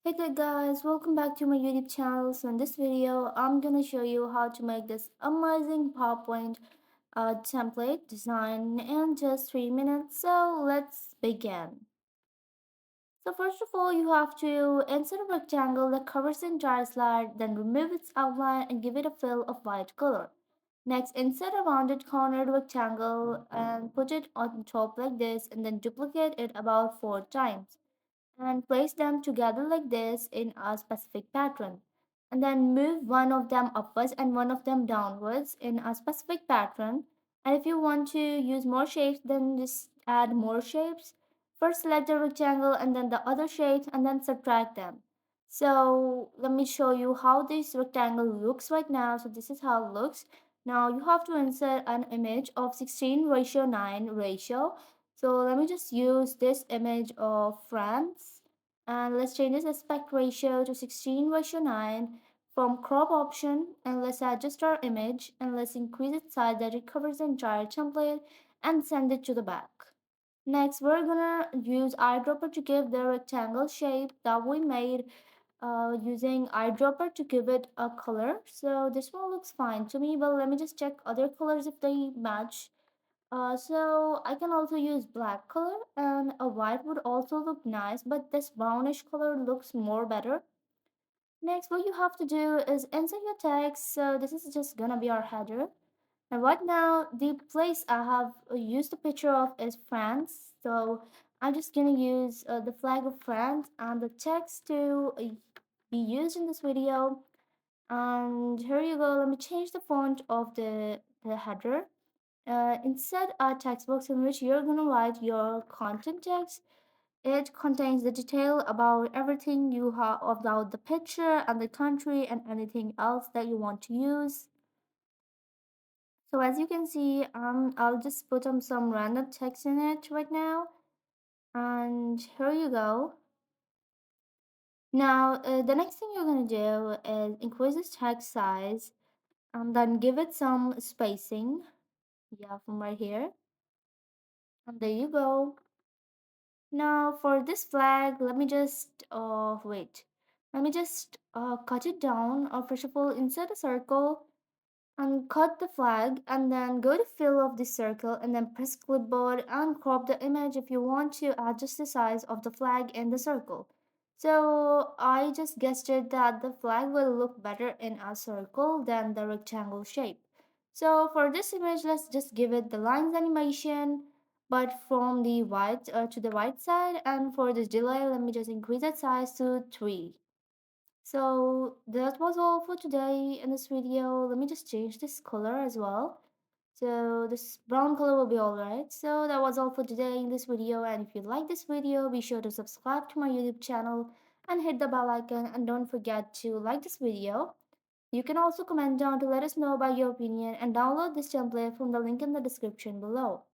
Hey there guys, welcome back to my YouTube channel. So in this video, I'm gonna show you how to make this amazing PowerPoint template design in just 3 minutes. So let's begin. So first of all, you have to insert a rectangle that covers the entire slide, then remove its outline and give it a fill of white color. Next, insert a rounded cornered rectangle and put it on top like this and then duplicate it about 4 times and place them together like this in a specific pattern. And then move one of them upwards and one of them downwards in a specific pattern. And if you want to use more shapes, then just add more shapes. First select the rectangle and then the other shapes and then subtract them. So let me show you how this rectangle looks right now. So this is how it looks. Now you have to insert an image of 16:9 ratio. So let me just use this image of France and let's change this aspect ratio to 16:9 from crop option and let's adjust our image and let's increase its size that it covers the entire template and send it to the back. Next, we're gonna use eyedropper to give the rectangle shape that we made using eyedropper to give it a color. So this one looks fine to me, but let me just check other colors if they match. So I can also use black color and a white would also look nice, but this brownish color looks more better. Next, what you have to do is insert your text. So this is just gonna be our header. And right now, the place I have used a picture of is France. So I'm just gonna use the flag of France and the text to be used in this video. And here you go. Let me change the font of the header. Insert a text box in which you're going to write your content text. It contains the detail about everything you have about the picture and the country and anything else that you want to use. So as you can see, I'll just put some random text in it right now. And here you go. Now, the next thing you're going to do is increase this text size and then give it some spacing. Yeah, from right here. And there you go. Now for this flag, let me just wait. Let me just cut it down. First of all, insert a circle and cut the flag and then go to fill of the circle and then press clipboard and crop the image if you want to adjust the size of the flag in the circle. So I just guessed it that the flag will look better in a circle than the rectangle shape. So for this image, let's just give it the lines animation but from the white to the right side, and for this delay let me just increase that size to 3. So that was all for today in this video. Let me just change this color as well. So this brown color will be alright. So that was all for today in this video, and if you like this video, be sure to subscribe to my YouTube channel and hit the bell icon, and don't forget to like this video. You can also comment down to let us know about your opinion and download this template from the link in the description below.